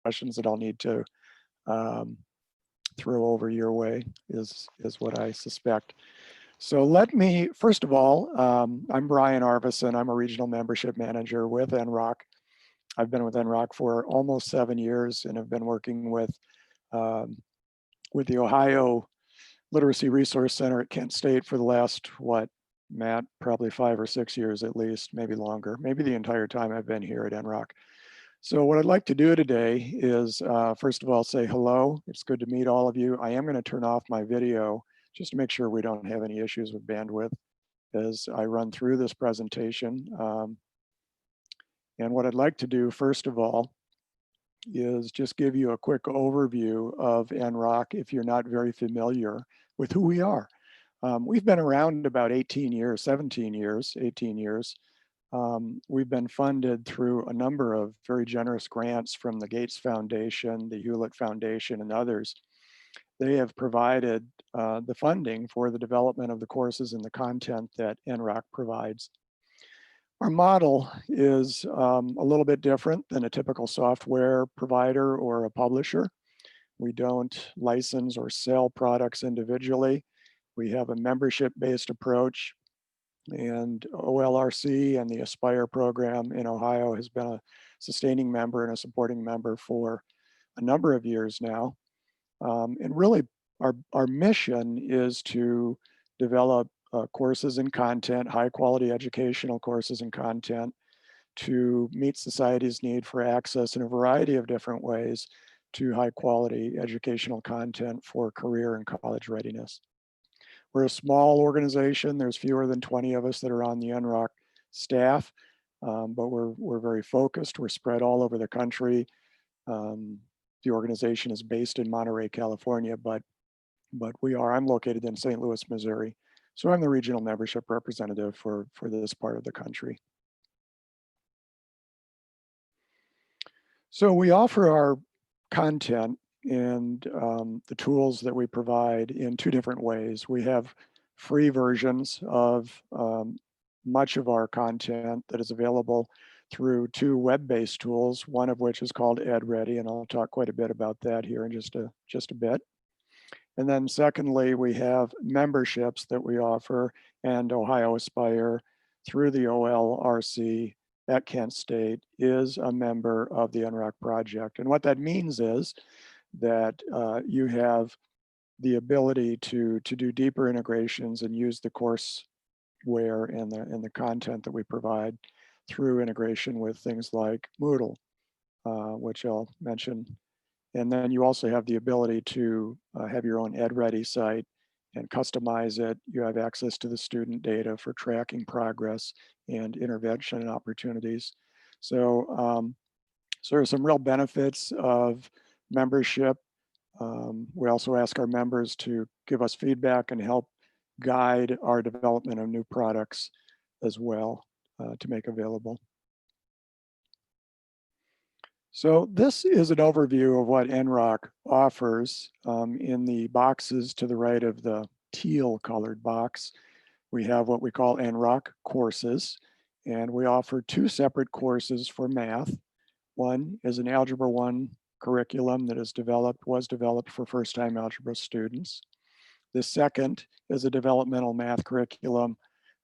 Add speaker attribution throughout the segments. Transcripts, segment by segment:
Speaker 1: questions that I'll need to throw over your way is what I suspect. So let me, first of all, I'm Brian Arvison. I'm a regional membership manager with NROC. I've been with NROC for almost 7 years and have been working with the Ohio Literacy Resource Center at Kent State for the last, what, Matt, probably 5 or 6 years at least, maybe longer, maybe the entire time I've been here at NROC. So what I'd like to do today is, first of all, say hello. It's good to meet all of you. I am going to turn off my video just to make sure we don't have any issues with bandwidth as I run through this presentation. And what I'd like to do, first of all, is just give you a quick overview of NROC if you're not very familiar with who we are. We've been around about 18 years, 17 years, 18 years. We've been funded through a number of very generous grants from the Gates Foundation, the Hewlett Foundation, and others. They have provided the funding for the development of the courses and the content that NROC provides. Our model is a little bit different than a typical software provider or a publisher. We don't license or sell products individually. We have a membership-based approach, and OLRC and the Aspire program in Ohio has been a sustaining member and a supporting member for a number of years now. And really, our mission is to develop courses and content, high quality educational courses and content to meet society's need for access in a variety of different ways to high quality educational content for career and college readiness. We're a small organization. There's fewer than 20 of us that are on the NROC staff, but we're very focused. We're spread all over the country. The organization is based in Monterey, California, but I'm located in St. Louis, Missouri. So I'm the regional membership representative for this part of the country. So we offer our content and the tools that we provide in two different ways. We have free versions of much of our content that is available through two web-based tools, one of which is called EdReady, and I'll talk quite a bit about that here in just a bit. And then secondly, we have memberships that we offer, and Ohio Aspire through the OLRC at Kent State is a member of the NROC project. And what that means is that you have the ability to do deeper integrations and use the courseware and the content that we provide through integration with things like Moodle, which I'll mention. And then you also have the ability to have your own EdReady site and customize it. You have access to the student data for tracking progress and intervention opportunities. So, so there are some real benefits of membership. We also ask our members to give us feedback and help guide our development of new products as well to make available. So this is an overview of what NROC offers. In the boxes to the right of the teal colored box, we have what we call NROC courses, and we offer two separate courses for math. One is an Algebra 1 curriculum that was developed for first-time algebra students. The second is a developmental math curriculum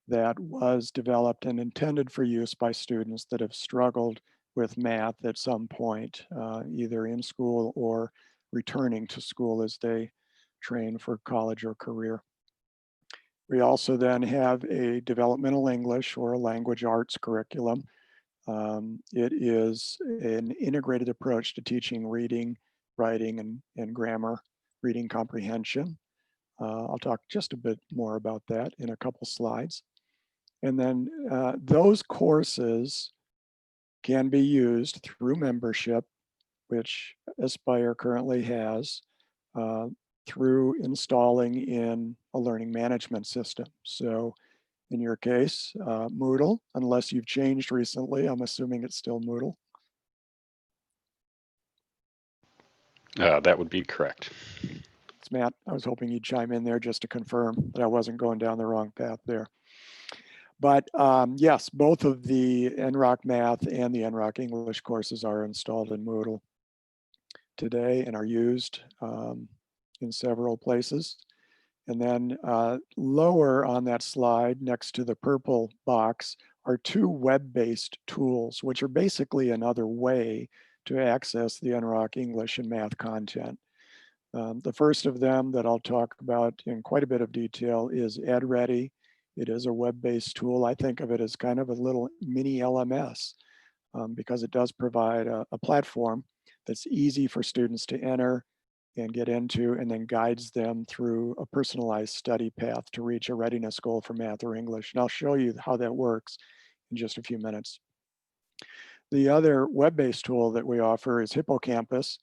Speaker 1: that was developed and intended for use by students that have struggled with math at some point, either in school or returning to school as they train for college or career. We also then have a developmental English or a language arts curriculum. It is an integrated approach to teaching reading, writing, and grammar, reading comprehension. I'll talk just a bit more about that in a couple slides. And then those courses can be used through membership, which Aspire currently has, through installing in a learning management system. So in your case, Moodle, unless you've changed recently, I'm assuming it's still Moodle.
Speaker 2: That would be correct.
Speaker 1: It's Matt. I was hoping you'd chime in there just to confirm that I wasn't going down the wrong path there. But yes, both of the NROC Math and the NROC English courses are installed in Moodle. today and are used in several places. And then lower on that slide next to the purple box are two web-based tools, which are basically another way to access the NROC English and math content. The first of them that I'll talk about in quite a bit of detail is EdReady. It is a web-based tool. I think of it as kind of a little mini LMS because it does provide a platform that's easy for students to enter and get into, and then guides them through a personalized study path to reach a readiness goal for math or English. And I'll show you how that works in just a few minutes. The other web-based tool that we offer is Hippocampus.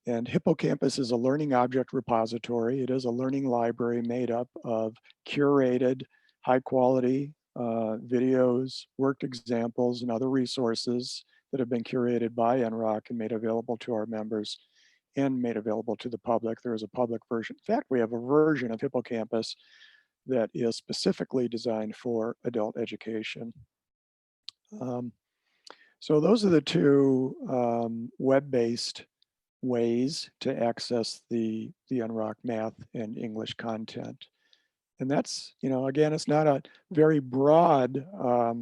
Speaker 1: And Hippocampus is a learning object repository. It is a learning library made up of curated, high quality videos, worked examples, and other resources that have been curated by NROC and made available to our members and made available to the public. There is a public version. In fact, we have a version of Hippocampus that is specifically designed for adult education. So those are the two web-based ways to access the NROC math and English content. And that's, again, it's not a very broad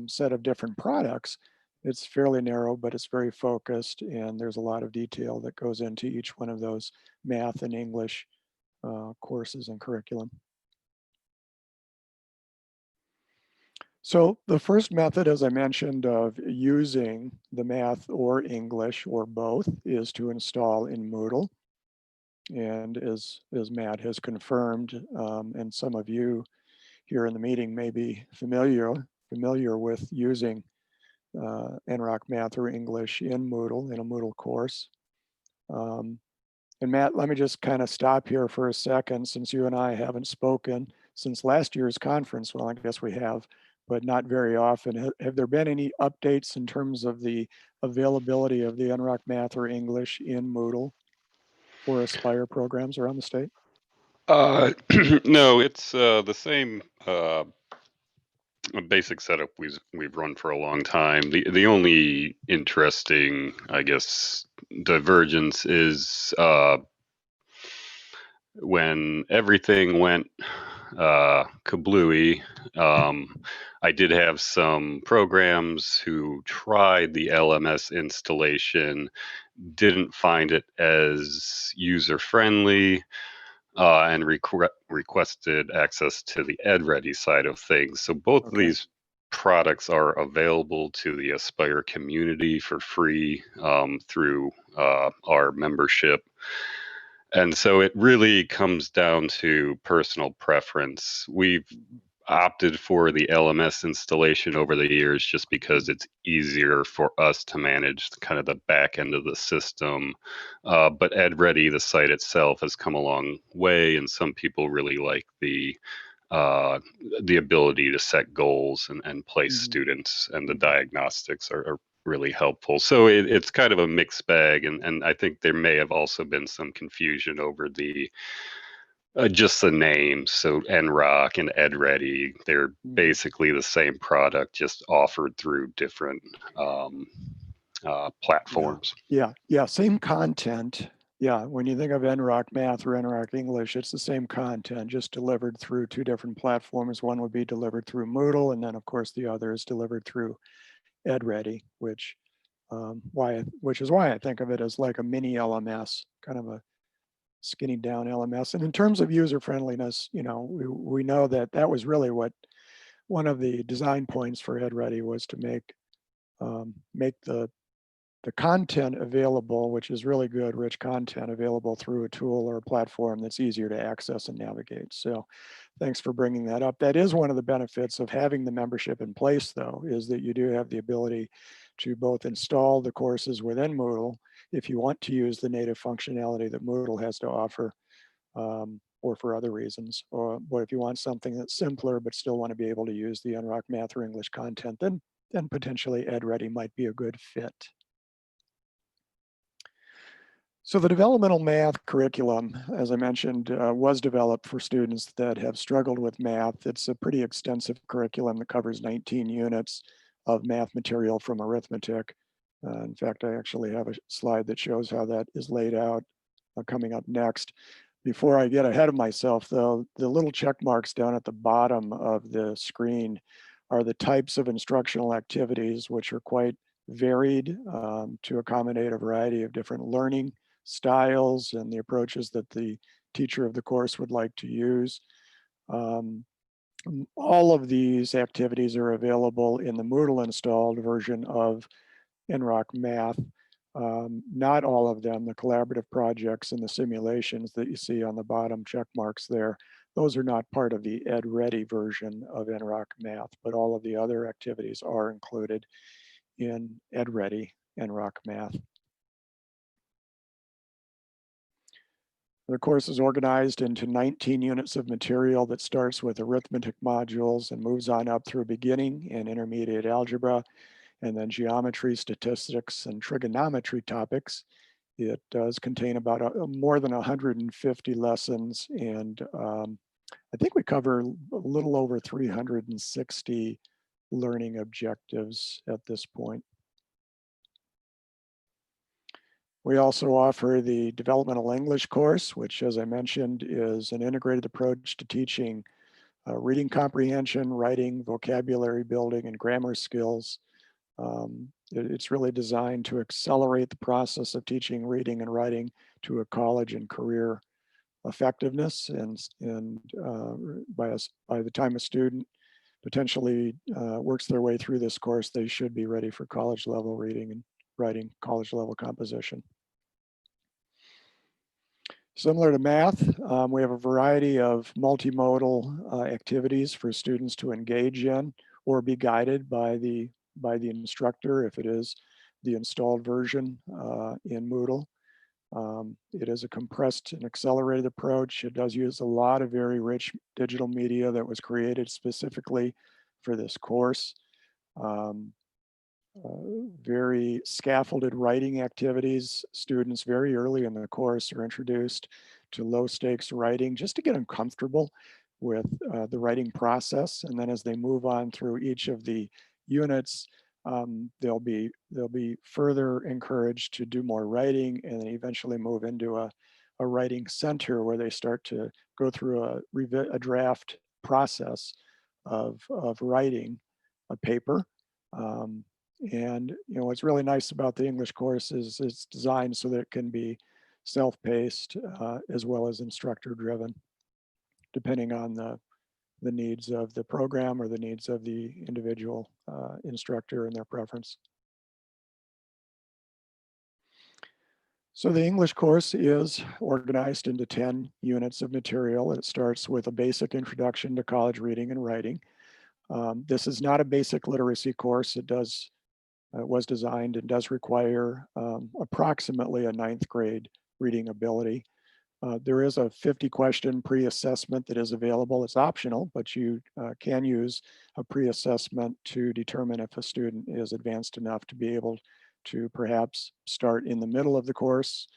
Speaker 1: set of different products. It's fairly narrow, but it's very focused, and there's a lot of detail that goes into each one of those math and English courses and curriculum. So the first method, as I mentioned, of using the math or English or both is to install in Moodle. And as Matt has confirmed, and some of you here in the meeting may be familiar with using NROC Math or English in Moodle, in a Moodle course. And Matt, let me just kind of stop here for a second, since you and I haven't spoken since last year's conference. Well, I guess we have, but not very often. Have there been any updates in terms of the availability of the NROC Math or English in Moodle for Aspire programs around the state?
Speaker 2: No, it's the same basic setup we've run for a long time. The only interesting, I guess, divergence is when everything went kablooey. I did have some programs who tried the LMS installation, didn't find it as user-friendly, and requested access to the EdReady side of things. So both of these products are available to the Aspire community for free through our membership. And so it really comes down to personal preference. We've opted for the LMS installation over the years just because it's easier for us to manage kind of the back end of the system. But EdReady, the site itself, has come a long way, and some people really like the ability to set goals and place students, and the diagnostics are really helpful. So it's kind of a mixed bag, and I think there may have also been some confusion over the just the names. So NROC and EdReady, they're basically the same product, just offered through different platforms.
Speaker 1: Yeah, same content. Yeah, when you think of NROC Math or NROC English, it's the same content, just delivered through two different platforms. One would be delivered through Moodle, and then of course the other is delivered through EdReady, which is why I think of it as like a mini LMS, kind of a skinny down LMS. And in terms of user friendliness, we know that was really what one of the design points for EdReady was, to make the content available, which is really good, rich content available through a tool or a platform that's easier to access and navigate. So thanks for bringing that up. That is one of the benefits of having the membership in place, though, is that you do have the ability to both install the courses within Moodle if you want to use the native functionality that Moodle has to offer, or for other reasons, or if you want something that's simpler but still want to be able to use the NROC Math or English content, then potentially EdReady might be a good fit. So the developmental math curriculum, as I mentioned, was developed for students that have struggled with math. It's a pretty extensive curriculum that covers 19 units of math material from arithmetic In fact, I actually have a slide that shows how that is laid out coming up next. Before I get ahead of myself, though, the little check marks down at the bottom of the screen are the types of instructional activities, which are quite varied to accommodate a variety of different learning styles and the approaches that the teacher of the course would like to use. All of these activities are available in the Moodle installed version of NROC Math. Not all of them, the collaborative projects and the simulations that you see on the bottom check marks there, those are not part of the Ed-Ready version of NROC Math, but all of the other activities are included in Ed-Ready NROC Math. The course is organized into 19 units of material that starts with arithmetic modules and moves on up through beginning and intermediate algebra, and then geometry, statistics, and trigonometry topics. It does contain about more than 150 lessons, and I think we cover a little over 360 learning objectives at this point. We also offer the developmental English course, which, as I mentioned, is an integrated approach to teaching reading comprehension, writing, vocabulary building, and grammar skills. It's really designed to accelerate the process of teaching reading and writing to a college and career effectiveness. And by the time a student potentially works their way through this course, they should be ready for college level reading and writing, college level composition. Similar to math, we have a variety of multimodal activities for students to engage in or be guided by the instructor if it is the installed version in Moodle. It is a compressed and accelerated approach. It does use a lot of very rich digital media that was created specifically for this course. Very scaffolded writing activities. Students very early in the course are introduced to low stakes writing just to get them comfortable with the writing process. And then as they move on through each of the units, they'll be further encouraged to do more writing and then eventually move into a writing center where they start to go through a draft process of writing a paper. And what's really nice about the English course is it's designed so that it can be self-paced as well as instructor driven, depending on the needs of the program or the needs of the individual instructor and their preference. So the English course is organized into 10 units of material. It starts with a basic introduction to college reading and writing. This is not a basic literacy course. It was designed and does require approximately a 9th grade reading ability. There is a 50-question pre-assessment that is available. It's optional, but you can use a pre-assessment to determine if a student is advanced enough to be able to perhaps start in the middle of the course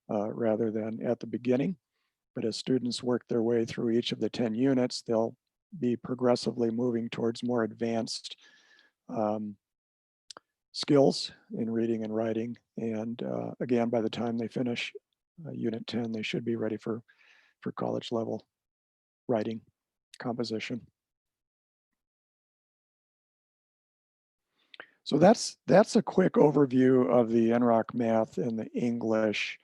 Speaker 1: rather than at the beginning. But as students work their way through each of the 10 units, they'll be progressively moving towards more advanced skills in reading and writing. And again, by the time they finish Unit 10, they should be ready for college level writing composition. So that's a quick overview of the NROC Math and the English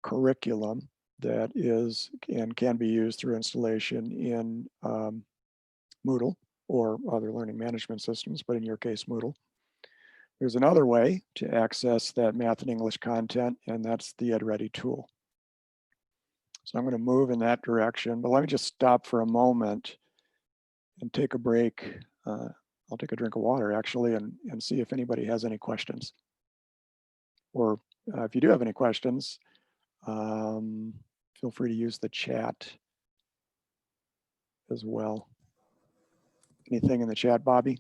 Speaker 1: curriculum that is and can be used through installation in Moodle or other learning management systems, but in your case, Moodle. There's another way to access that math and English content, and that's the Ed-Ready tool. So I'm going to move in that direction, but let me just stop for a moment and take a break. I'll take a drink of water actually and see if anybody has any questions. Or if you do have any questions, feel free to use the chat as well. Anything in the chat, Bobby?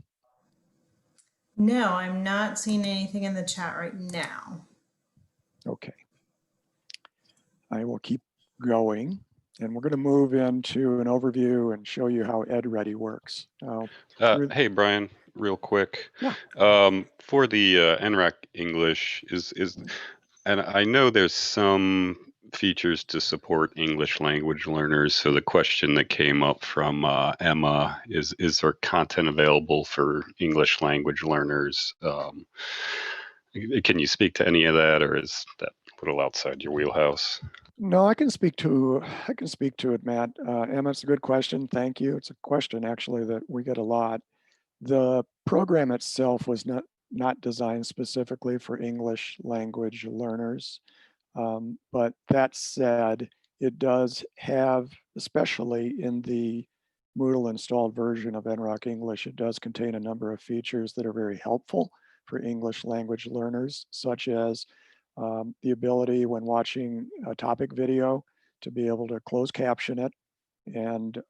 Speaker 3: No, I'm not seeing anything in the chat right now.
Speaker 1: Okay. I will keep going, and we're going to move into an overview and show you how Ed-Ready works.
Speaker 2: Hey, Brian, real quick.
Speaker 1: Yeah.
Speaker 2: For the NROC English and I know there's some features to support English language learners. So the question that came up from Emma is there content available for English language learners? Can you speak to any of that, or is that a little outside your wheelhouse?
Speaker 1: No, I can speak to it, Matt. Emma, it's a good question. Thank you. It's a question actually that we get a lot. The program itself was not designed specifically for English language learners. But that said, it does have, especially in the Moodle installed version of NROC English, it does contain a number of features that are very helpful for English language learners, such as the ability when watching a topic video to be able to close caption it and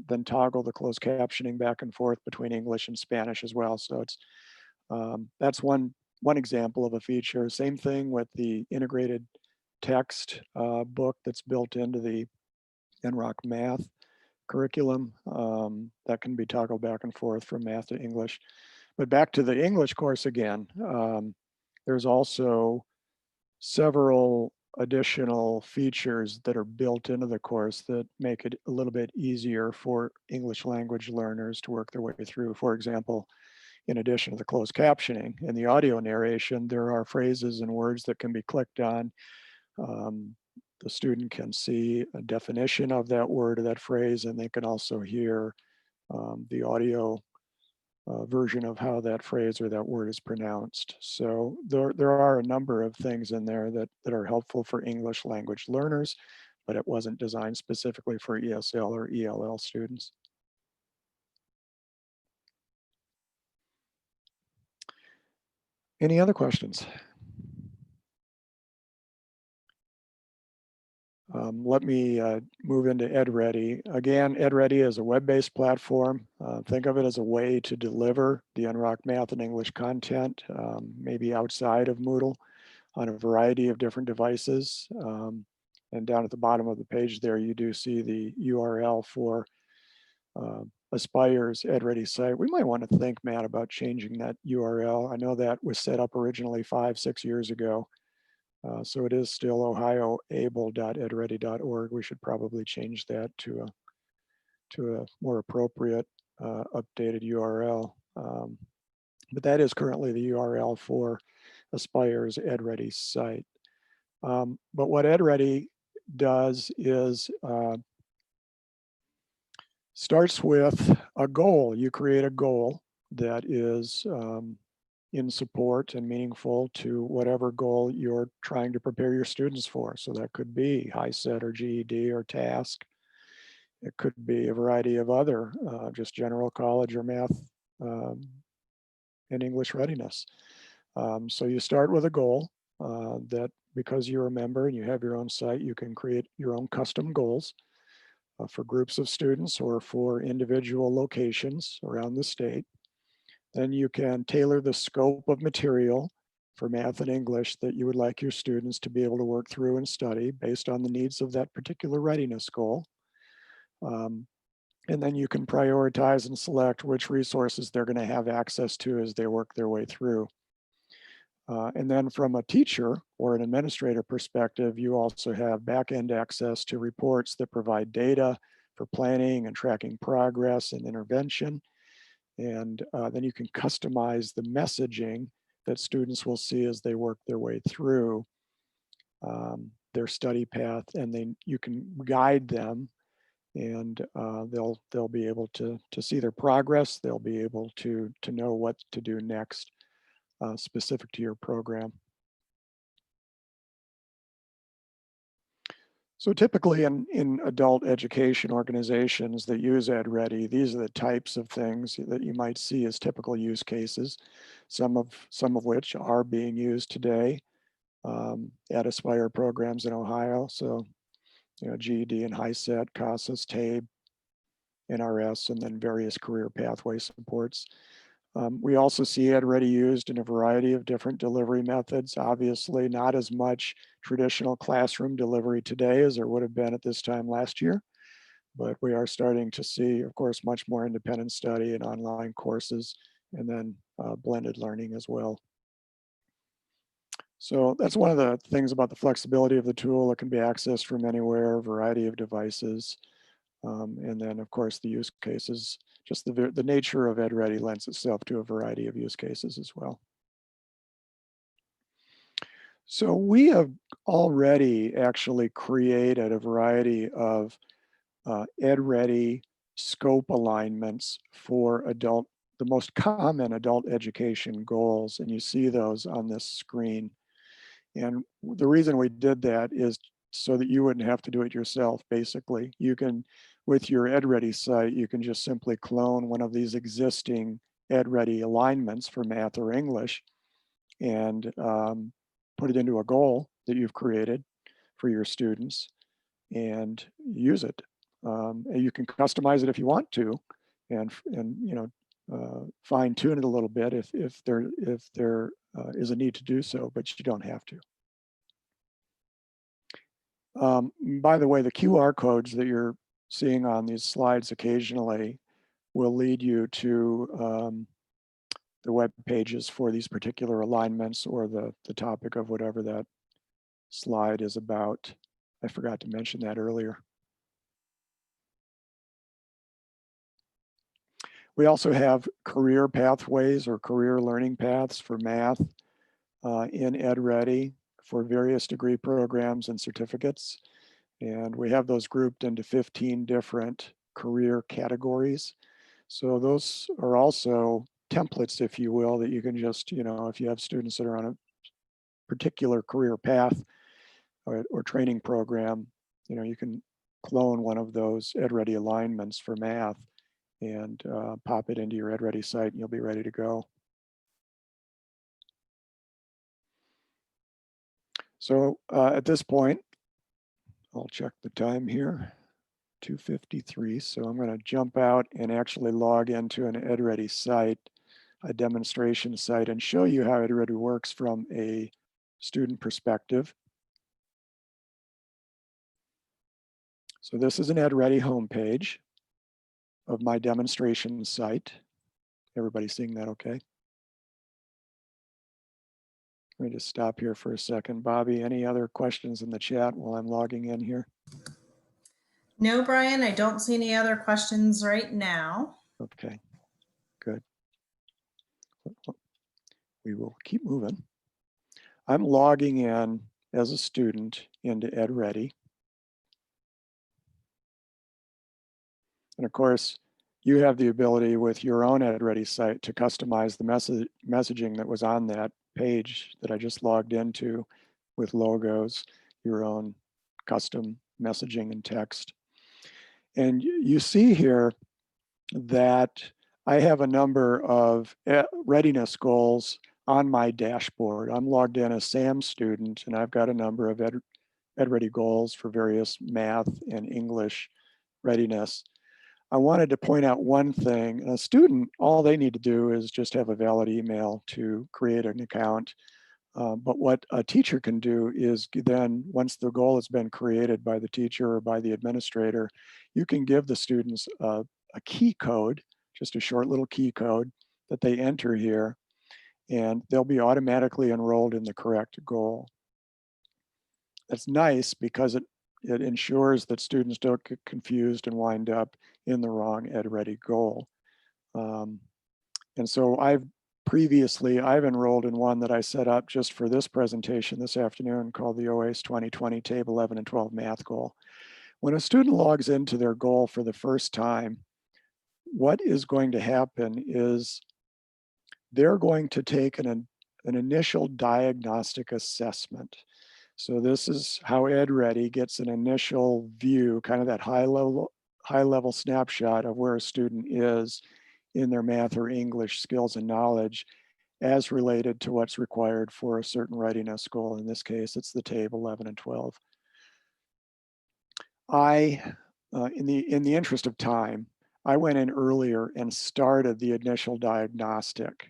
Speaker 1: then toggle the closed captioning back and forth between English and Spanish as well. So it's that's one example of a feature. Same thing with the integrated text book that's built into the NROC math curriculum that can be toggled back and forth from math to English. But back to the English course again, there's also several additional features that are built into the course that make it a little bit easier for English language learners to work their way through. For example, in addition to the closed captioning and the audio narration, there are phrases and words that can be clicked on. The student can see a definition of that word or that phrase, and they can also hear the audio version of how that phrase or that word is pronounced. So there are a number of things in there that are helpful for English language learners, but it wasn't designed specifically for ESL or ELL students. Any other questions? Let me move into EdReady. Again, EdReady is a web-based platform. Think of it as a way to deliver the NROC math and English content, maybe outside of Moodle, on a variety of different devices. And down at the bottom of the page there, you do see the URL for Aspire's EdReady site. We might want to think, Matt, about changing that URL. I know that was set up originally 5-6 years ago. So it is still ohioable.edready.org. We should probably change that to a more appropriate updated URL. But that is currently the URL for Aspire's EdReady site. But what EdReady does is starts with a goal. You create a goal that is in support and meaningful to whatever goal you're trying to prepare your students for. So that could be HiSET or GED or TASC. It could be a variety of other just general college or math and English readiness. So you start with a goal that, because you're a member and you have your own site, you can create your own custom goals for groups of students or for individual locations around the state. Then you can tailor the scope of material for math and English that you would like your students to be able to work through and study based on the needs of that particular readiness goal. And then you can prioritize and select which resources they're going to have access to as they work their way through. And then from a teacher or an administrator perspective, you also have back-end access to reports that provide data for planning and tracking progress and intervention. And then you can customize the messaging that students will see as they work their way through their study path, and then you can guide them, and they'll be able to see their progress. They'll be able to know what to do next, specific to your program. So typically in adult education organizations that use EdReady, these are the types of things that you might see as typical use cases, some of which are being used today at Aspire programs in Ohio. So, you know, GED and HiSET, CASAS, TABE, NRS, and then various career pathway supports. We also see EdReady used in a variety of different delivery methods. Obviously, not as much traditional classroom delivery today as there would have been at this time last year, but we are starting to see, of course, much more independent study and online courses and then blended learning as well. So that's one of the things about the flexibility of the tool. It can be accessed from anywhere, a variety of devices. And then of course the use cases, just the nature of EdReady lends itself to a variety of use cases as well. So we have already actually created a variety of EdReady scope alignments for the most common adult education goals, and you see those on this screen. And the reason we did that is so that you wouldn't have to do it yourself, basically. You can, with your EdReady site, you can just simply clone one of these existing EdReady alignments for math or English and put it into a goal that you've created for your students and use it. And you can customize it if you want to, and you know, fine tune it a little bit if there is a need to do so, but you don't have to. By the way, the QR codes that you're seeing on these slides occasionally will lead you to the web pages for these particular alignments or the topic of whatever that slide is about. I forgot to mention that earlier. We also have career pathways or career learning paths for math in EdReady for various degree programs and certificates. And we have those grouped into 15 different career categories. So those are also templates, if you will, that you can just, you know, if you have students that are on a particular career path or training program, you know, you can clone one of those EdReady alignments for math and pop it into your EdReady site and you'll be ready to go. So at this point, I'll check the time here, 2:53. So I'm going to jump out and actually log into an EdReady site, a demonstration site, and show you how EdReady works from a student perspective. So this is an EdReady homepage of my demonstration site. Everybody seeing that okay? Let me just stop here for a second. Bobby, any other questions in the chat while I'm logging in here?
Speaker 3: No, Brian, I don't see any other questions right now.
Speaker 1: Okay, good. We will keep moving. I'm logging in as a student into EdReady. And of course, you have the ability with your own EdReady site to customize the messaging that was on that page that I just logged into with logos, your own custom messaging and text. And you see here that I have a number of readiness goals on my dashboard. I'm logged in as Sam student, and I've got a number of EdReady goals for various math and English readiness. I wanted to point out one thing. A student, all they need to do is just have a valid email to create an account. But what a teacher can do is then, once the goal has been created by the teacher or by the administrator, you can give the students a key code, just a short little key code that they enter here, and they'll be automatically enrolled in the correct goal. That's nice because it ensures that students don't get confused and wind up in the wrong EdReady goal. And so I've enrolled in one that I set up just for this presentation this afternoon called the OACE 2020 Table 11 and 12 Math Goal. When a student logs into their goal for the first time, what is going to happen is they're going to take an initial diagnostic assessment. So this is how EdReady gets an initial view, kind of that high level snapshot of where a student is in their math or English skills and knowledge as related to what's required for a certain readiness goal. In this case, it's the table 11 and 12. In the interest of time, I went in earlier and started the initial diagnostic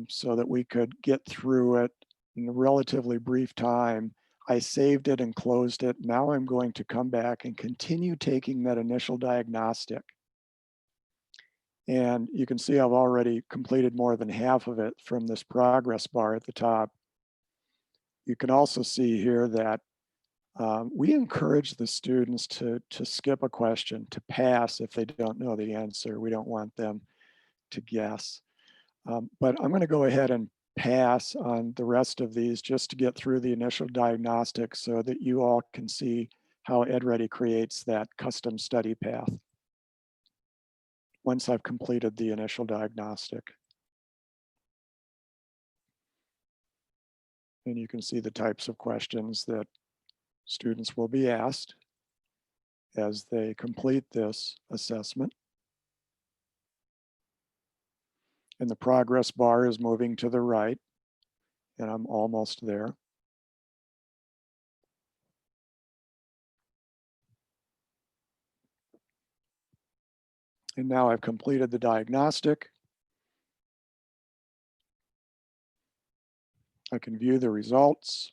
Speaker 1: so that we could get through it in a relatively brief time. I saved it and closed it. Now I'm going to come back and continue taking that initial diagnostic. And you can see I've already completed more than half of it from this progress bar at the top. You can also see here that we encourage the students to skip a question, to pass if they don't know the answer. We don't want them to guess. But I'm going to go ahead and pass on the rest of these just to get through the initial diagnostic so that you all can see how EdReady creates that custom study path once I've completed the initial diagnostic. And you can see the types of questions that students will be asked as they complete this assessment. And the progress bar is moving to the right, and I'm almost there. And now I've completed the diagnostic. I can view the results.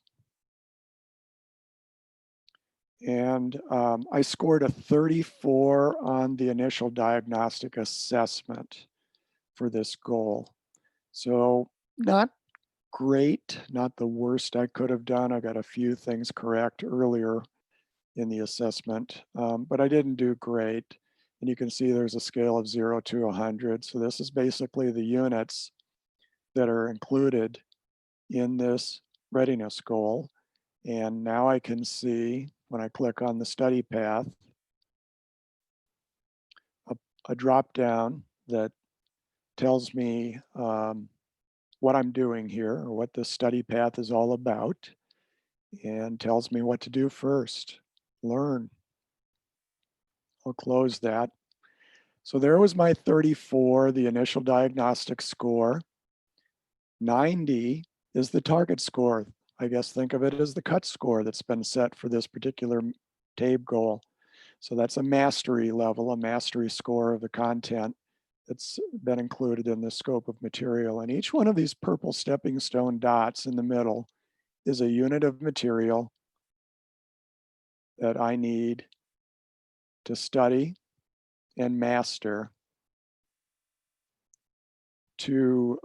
Speaker 1: And I scored a 34 on the initial diagnostic assessment for this goal. So not great, not the worst I could have done. I got a few things correct earlier in the assessment, but I didn't do great. And you can see there's a scale of 0 to 100. So this is basically the units that are included in this readiness goal. And now I can see when I click on the study path, a drop down that tells me what I'm doing here or what the study path is all about, and tells me what to do first, learn. I'll close that. So there was my 34, the initial diagnostic score. 90 is the target score. I guess think of it as the cut score that's been set for this particular TABE goal. So that's a mastery level, a mastery score of the content that's been included in the scope of material. And each one of these purple stepping stone dots in the middle is a unit of material that I need to study and master to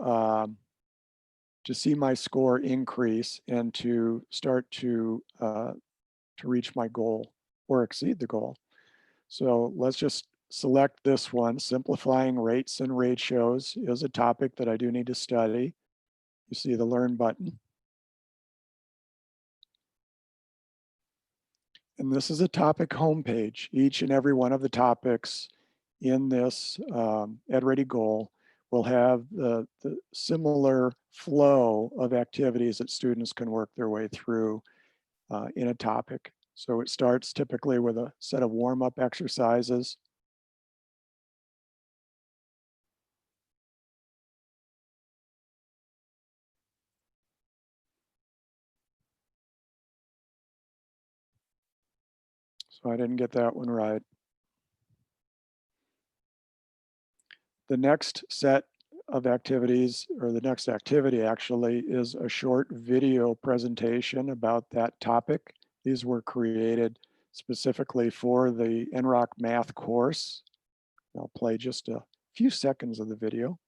Speaker 1: see my score increase and to start to reach my goal or exceed the goal. So let's just select this one. Simplifying rates and ratios is a topic that I do need to study. You see the Learn button. And this is a topic homepage. Each and every one of the topics in this EdReady goal will have the similar flow of activities that students can work their way through in a topic. So it starts typically with a set of warm-up exercises. So I didn't get that one right. The next set of activities, or the next activity actually, is a short video presentation about that topic. These were created specifically for the NROC math course. I'll play just a few seconds of the video.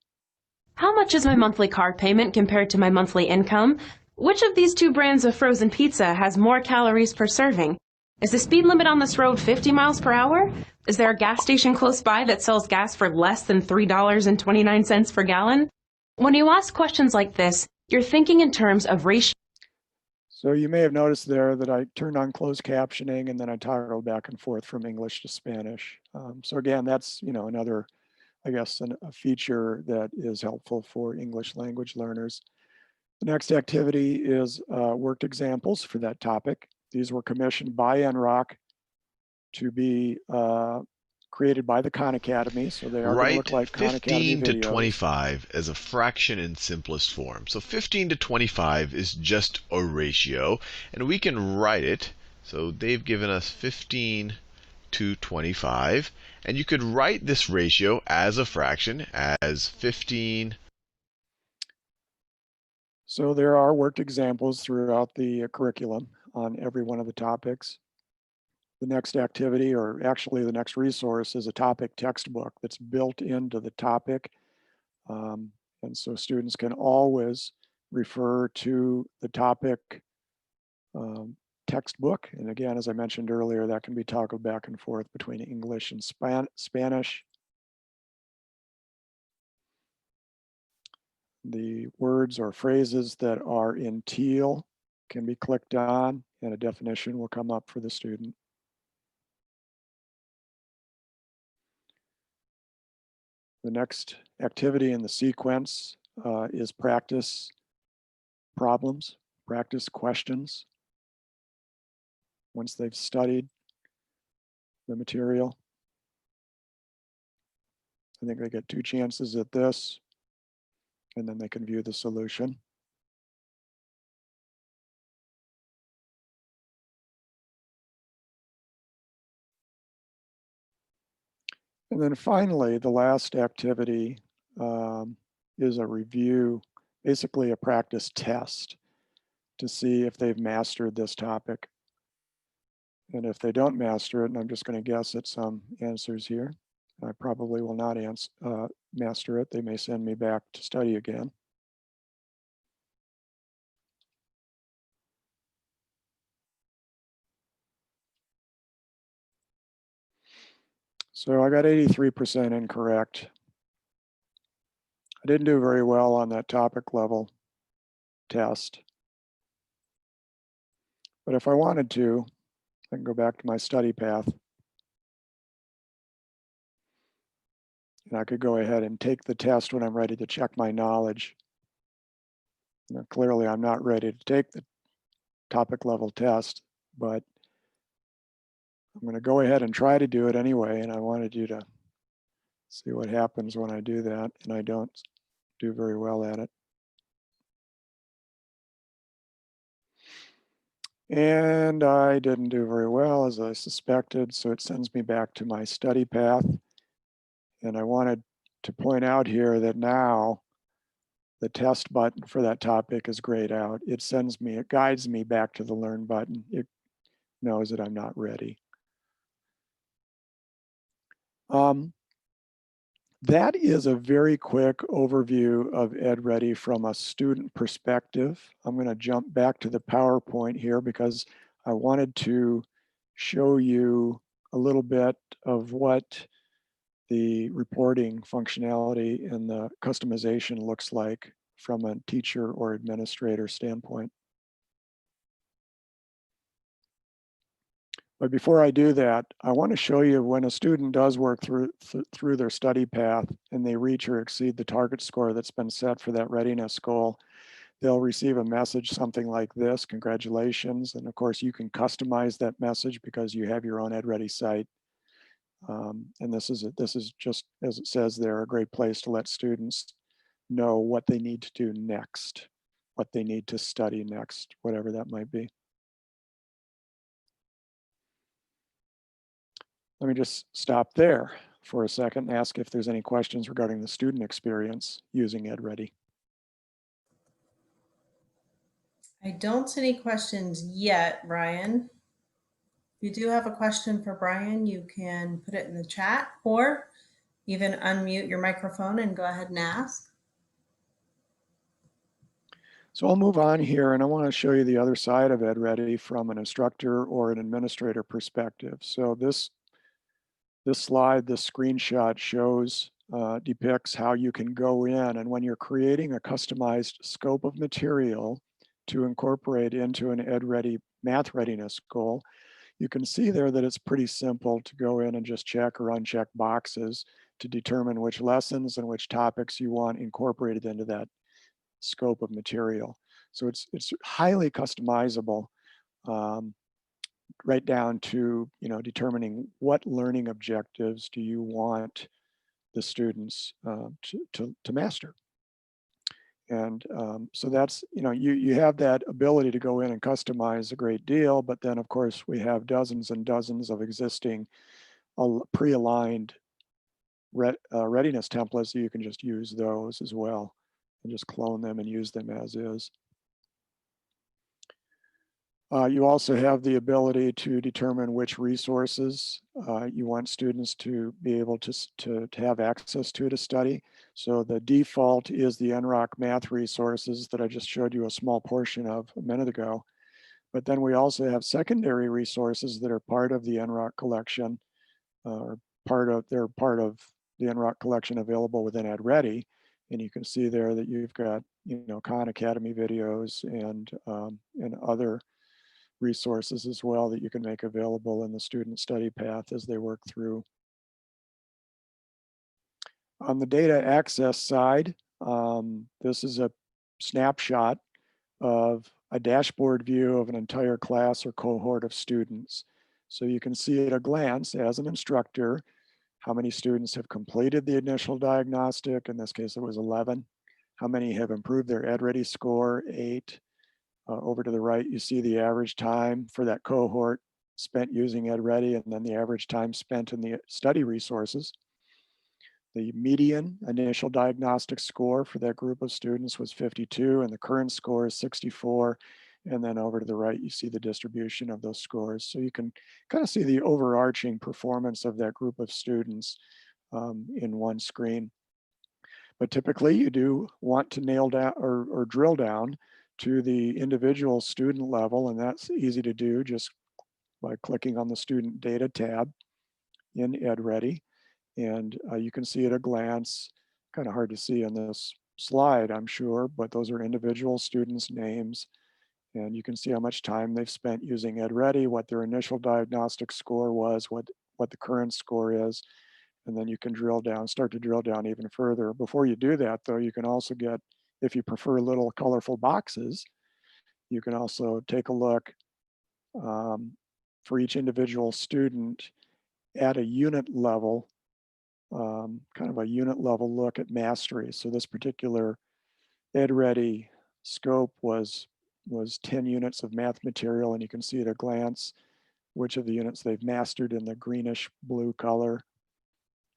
Speaker 4: How much is my monthly car payment compared to my monthly income? Which of these two brands of frozen pizza has more calories per serving? Is the speed limit on this road 50 miles per hour? Is there a gas station close by that sells gas for less than $3.29 per gallon? When you ask questions like this, you're thinking in terms of ratio.
Speaker 1: So you may have noticed there that I turned on closed captioning and then I toggled back and forth from English to Spanish. So again, that's another, I guess, a feature that is helpful for English language learners. The next activity is worked examples for that topic. These were commissioned by NROC to be created by the Khan Academy, so they are going to look like Khan Academy videos.
Speaker 5: 15 to 25 as a fraction in simplest form. So 15 to 25 is just a ratio, and we can write it. So they've given us 15 to 25, and you could write this ratio as a fraction, as 15.
Speaker 1: So there are worked examples throughout the curriculum on every one of the topics. The next activity, or actually the next resource, is a topic textbook that's built into the topic. And so students can always refer to the topic textbook. And again, as I mentioned earlier, that can be toggled back and forth between English and Spanish. The words or phrases that are in teal can be clicked on, and a definition will come up for the student. The next activity in the sequence is practice problems, practice questions. Once they've studied the material, I think they get 2 chances at this, and then they can view the solution. And then finally, the last activity is a review, basically a practice test to see if they've mastered this topic. And if they don't master it, and I'm just going to guess at some answers here, I probably will not master it. They may send me back to study again. So I got 83% incorrect. I didn't do very well on that topic level test. But if I wanted to, I can go back to my study path. And I could go ahead and take the test when I'm ready to check my knowledge. Now, clearly, I'm not ready to take the topic level test, but I'm going to go ahead and try to do it anyway. And I wanted you to see what happens when I do that, and I don't do very well at it. And I didn't do very well, as I suspected, so it sends me back to my study path. And I wanted to point out here that now the test button for that topic is grayed out. It guides me back to the learn button. It knows that I'm not ready. That is a very quick overview of EdReady from a student perspective. I'm going to jump back to the PowerPoint here because I wanted to show you a little bit of what the reporting functionality and the customization looks like from a teacher or administrator standpoint. But before I do that, I want to show you when a student does work through their study path and they reach or exceed the target score that's been set for that readiness goal, they'll receive a message something like this: congratulations. And of course, you can customize that message because you have your own EdReady site. And this is just, as it says there, a great place to let students know what they need to do next, what they need to study next, whatever that might be. Let me just stop there for a second and ask if there's any questions regarding the student experience using EdReady.
Speaker 3: I don't see any questions yet, Brian. If you do have a question for Brian, you can put it in the chat or even unmute your microphone and go ahead and ask.
Speaker 1: So I'll move on here, and I want to show you the other side of EdReady from an instructor or an administrator perspective. So this slide, this screenshot shows, depicts how you can go in, and when you're creating a customized scope of material to incorporate into an EdReady math readiness goal, you can see there that it's pretty simple to go in and just check or uncheck boxes to determine which lessons and which topics you want incorporated into that scope of material. So it's highly customizable, right down to determining what learning objectives do you want the students to master. And so that's, you have that ability to go in and customize a great deal, but then of course we have dozens and dozens of existing pre-aligned readiness templates, so you can just use those as well and just clone them and use them as is. You also have the ability to determine which resources you want students to be able to have access to study. So the default is the NROC math resources that I just showed you a small portion of a minute ago. But then we also have secondary resources that are part of the NROC collection, or they're part of the NROC collection available within EdReady. And you can see there that you've got, Khan Academy videos and other resources as well that you can make available in the student study path as they work through. On the data access side, this is a snapshot of a dashboard view of an entire class or cohort of students. So you can see at a glance as an instructor how many students have completed the initial diagnostic. In this case, it was 11. How many have improved their EdReady score? 8. Over to the right, you see the average time for that cohort spent using EdReady, and then the average time spent in the study resources. The median initial diagnostic score for that group of students was 52, and the current score is 64. And then over to the right, you see the distribution of those scores. So you can kind of see the overarching performance of that group of students in one screen. But typically you do want to nail down or drill down to the individual student level, and that's easy to do just by clicking on the student data tab in EdReady. And you can see at a glance, kind of hard to see on this slide, I'm sure, but those are individual students' names. And you can see how much time they've spent using EdReady, what their initial diagnostic score was, what the current score is. And then you can start to drill down even further. Before you do that, though, you can also get, if you prefer little colorful boxes, you can also take a look for each individual student at a unit level, kind of a unit level look at mastery. So this particular EdReady scope was 10 units of math material, and you can see at a glance which of the units they've mastered in the greenish blue color,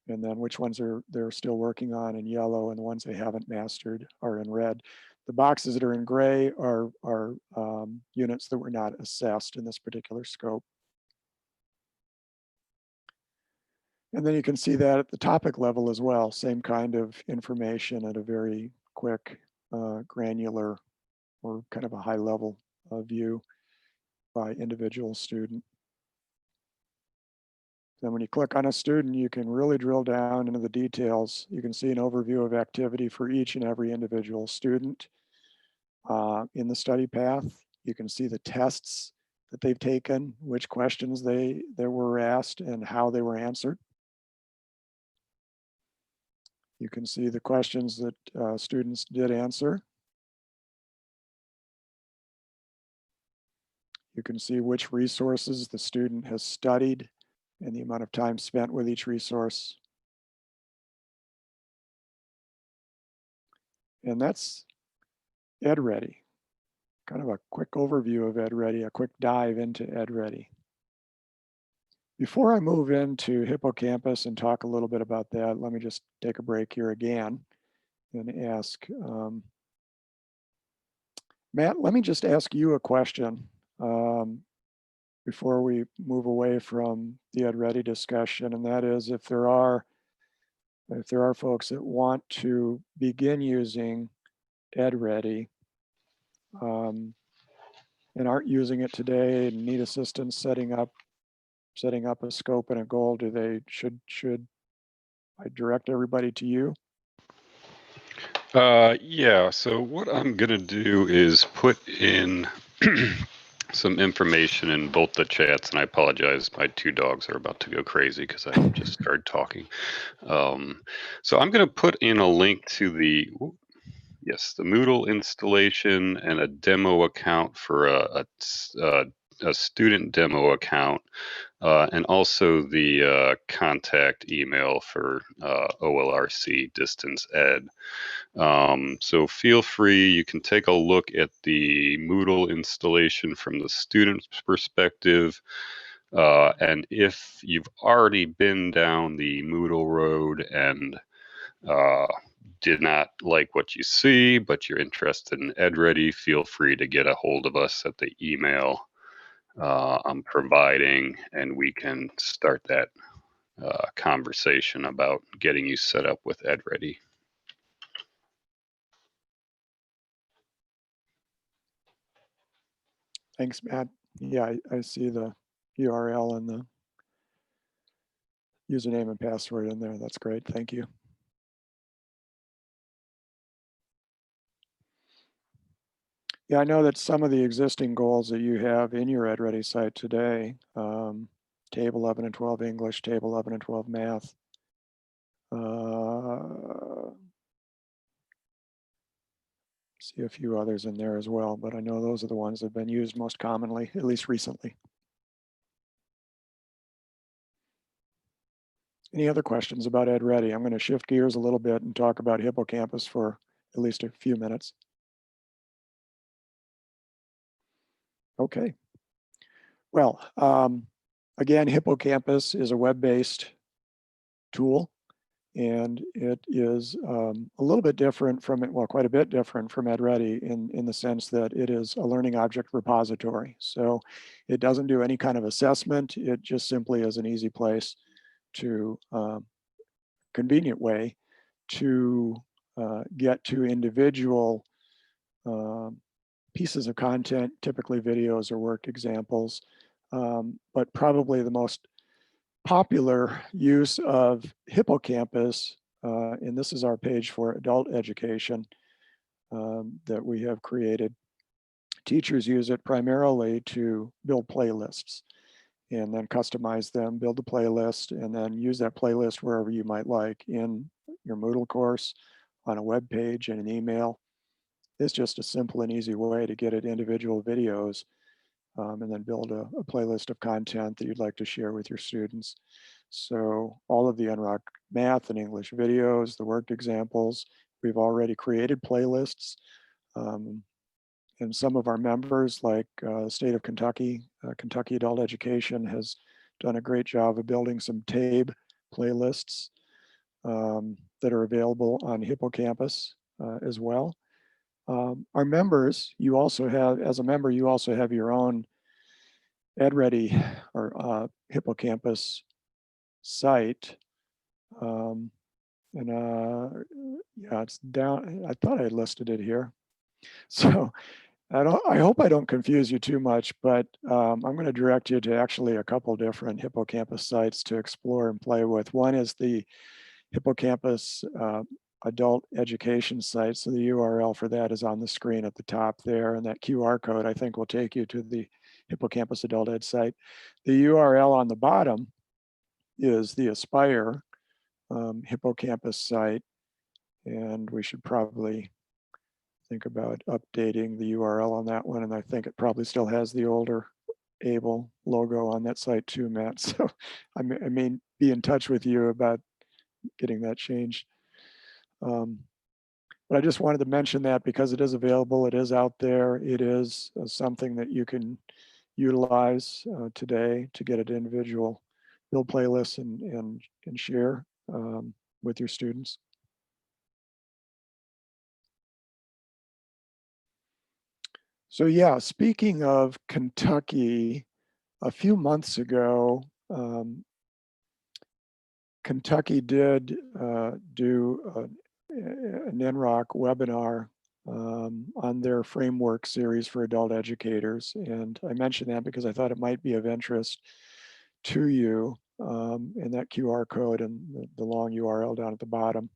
Speaker 1: and then which ones they're still working on in yellow, and the ones they haven't mastered are in red. The boxes that are in gray are units that were not assessed in this particular scope. And then you can see that at the topic level as well, same kind of information at a very quick, granular, or kind of a high level view by individual student. Then when you click on a student, you can really drill down into the details. You can see an overview of activity for each and every individual student in the study path. You can see the tests that they've taken, which questions they were asked, and how they were answered. You can see the questions that students did answer. You can see which resources the student has studied and the amount of time spent with each resource. And that's EdReady. Kind of a quick overview of EdReady, a quick dive into EdReady. Before I move into Hippocampus and talk a little bit about that, let me just take a break here again and ask, Matt, let me just ask you a question before we move away from the EdReady discussion, and that is if there are folks that want to begin using EdReady and aren't using it today and need assistance setting up a scope and a goal, should I direct everybody to you?
Speaker 2: Yeah, so what I'm gonna do is put in some information in both the chats, and I apologize, my 2 dogs are about to go crazy because I just started talking. So I'm gonna put in a link to the Moodle installation and a demo account for a student demo account, and also the contact email for OLRC Distance Ed. So feel free, you can take a look at the Moodle installation from the student's perspective. And if you've already been down the Moodle road and did not like what you see, but you're interested in EdReady, feel free to get a hold of us at the email I'm providing, and we can start that conversation about getting you set up with EdReady.
Speaker 1: Thanks, Matt. Yeah, I see the URL and the username and password in there. That's great. Thank you. Yeah, I know that some of the existing goals that you have in your EdReady site today, Table 11 and 12 English, Table 11 and 12 Math, see a few others in there as well, but I know those are the ones that have been used most commonly, at least recently. Any other questions about EdReady? I'm going to shift gears a little bit and talk about Hippocampus for at least a few minutes. Okay. Well, again, Hippocampus is a web-based tool, and it is a little bit different from it, well, quite a bit different from EdReady in the sense that it is a learning object repository. So it doesn't do any kind of assessment. It just simply is an easy place to, convenient way to get to individual pieces of content, typically videos or work examples. But probably the most popular use of Hippocampus, and this is our page for adult education that we have created. Teachers use it primarily to build playlists and then customize them, build a playlist, and then use that playlist wherever you might like in your Moodle course, on a web page, in an email. It's just a simple and easy way to get at individual videos and then build a playlist of content that you'd like to share with your students. So all of the NROC math and English videos, the worked examples, we've already created playlists. And some of our members, like State of Kentucky, Kentucky Adult Education has done a great job of building some TABE playlists that are available on Hippocampus as well. Our members, you also have, as a member, you also have your own EdReady or Hippocampus site. Yeah, it's down. I thought I listed it here. So I hope I don't confuse you too much, but I'm going to direct you to actually a couple different Hippocampus sites to explore and play with. One is the Hippocampus adult education site. So the URL for that is on the screen at the top there, and that QR code I think will take you to the Hippocampus adult ed site. The URL on the bottom is the Aspire Hippocampus site, and we should probably think about updating the URL on that one, and I think it probably still has the older Able logo on that site too, Matt. So I may be in touch with you about getting that changed. But I just wanted to mention that because it is available, it is out there, it is something that you can utilize today to get an individual build playlists and share with your students. So yeah, speaking of Kentucky, a few months ago, Kentucky did do an NROC webinar on their framework series for adult educators. And I mentioned that because I thought it might be of interest to you, and that QR code and the long URL down at the bottom.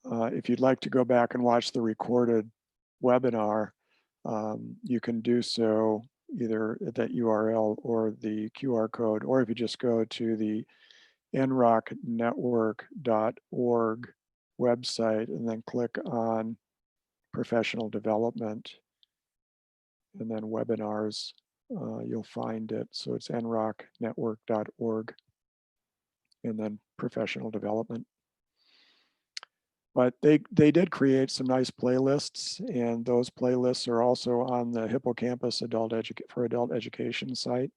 Speaker 1: If you'd like to go back and watch the recorded webinar, you can do so either at that URL or the QR code, or if you just go to the nrocnetwork.org website and then click on professional development and then webinars, you'll find it. So it's nrocnetwork.org and then professional development. But they did create some nice playlists, and those playlists are also on the Hippocampus for adult education site.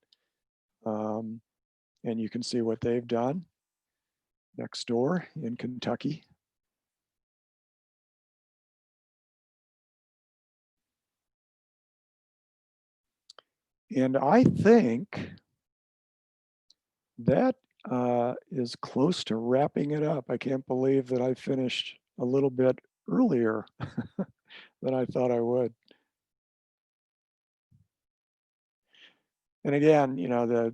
Speaker 1: And you can see what they've done next door in Kentucky. And I think that is close to wrapping it up. I can't believe that I finished a little bit earlier than I thought I would. And again, you know,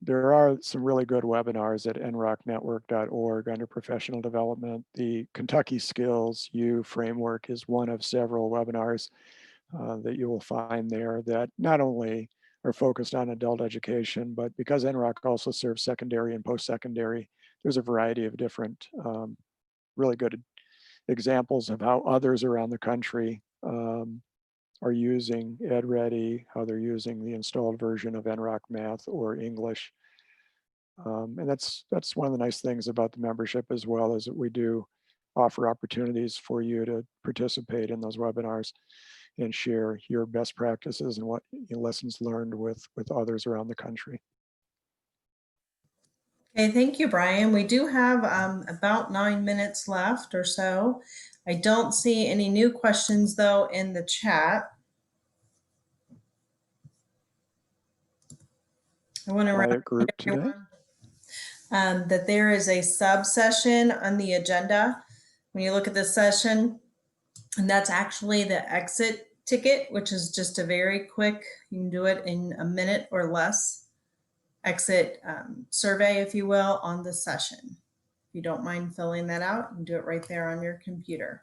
Speaker 1: there are some really good webinars at nrocnetwork.org under professional development. The Kentucky Skills U framework is one of several webinars that you will find there that not only are focused on adult education, but because NROC also serves secondary and post-secondary, there's a variety of different really good examples of how others around the country are using EdReady, how they're using the installed version of NROC Math or English. And that's one of the nice things about the membership, as well, is that we do offer opportunities for you to participate in those webinars and share your best practices and what lessons learned with others around the country.
Speaker 3: Okay, thank you, Brian. We do have about 9 minutes left or so. I don't see any new questions though in the chat. I want to
Speaker 1: Quiet group today.
Speaker 3: everyone that there is a sub session on the agenda. When you look at this session, and that's actually the exit ticket, which is just a very quick, you can do it in a minute or less, exit survey, if you will, on the session. If you don't mind filling that out, you can do it right there on your computer.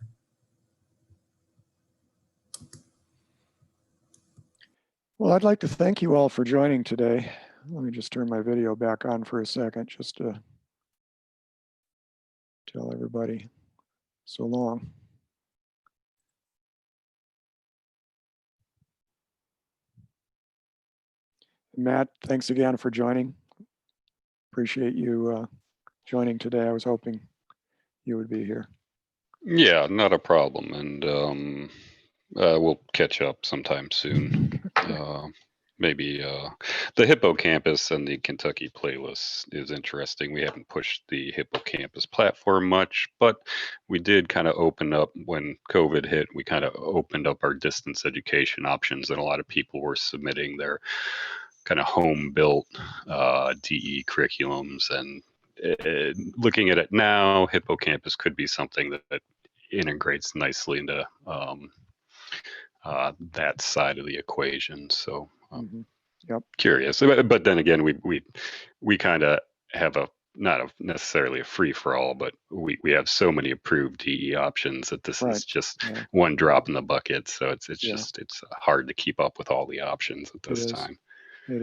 Speaker 1: Well, I'd like to thank you all for joining today. Let me just turn my video back on for a second just to tell everybody so long. Matt, thanks again for joining. Appreciate you joining today. I was hoping you would be here.
Speaker 2: Yeah, not a problem. And we'll catch up sometime soon. Maybe the Hippocampus and the Kentucky playlist is interesting. We haven't pushed the Hippocampus platform much, but we did kind of open up when COVID hit. We kind of opened up our distance education options, and a lot of people were submitting their kind of home-built DE curriculums. And looking at it now, Hippocampus could be something that integrates nicely into that side of the equation. So
Speaker 1: Yep.
Speaker 2: Curious, but then again, we kind of have a not necessarily a free for all, but we have so many approved DE options that this is just one drop in the bucket. So it's hard to keep up with all the options at this time.
Speaker 1: It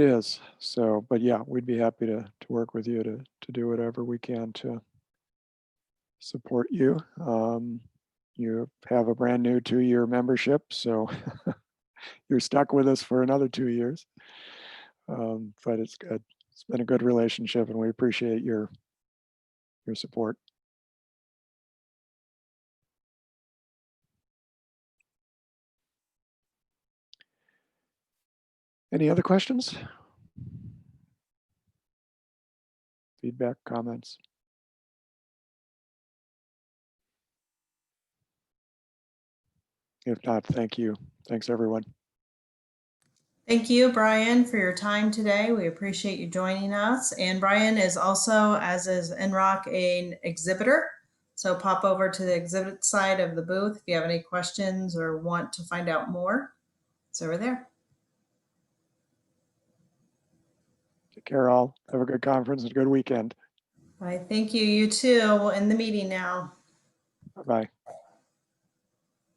Speaker 1: is. So, but yeah, we'd be happy to work with you to do whatever we can to support you. You have a brand new 2-year membership, so you're stuck with us for another 2 years. But it's good. It's been a good relationship, and we appreciate your support. Any other questions? Feedback, comments? If not, thank you. Thanks, everyone.
Speaker 3: Thank you, Brian, for your time today. We appreciate you joining us. And Brian is also, as is NROC, an exhibitor. So pop over to the exhibit side of the booth if you have any questions or want to find out more. It's over there.
Speaker 1: Take care, all. Have a good conference and a good weekend.
Speaker 3: Bye. Thank you. You too. We'll end the meeting now.
Speaker 1: Bye-bye.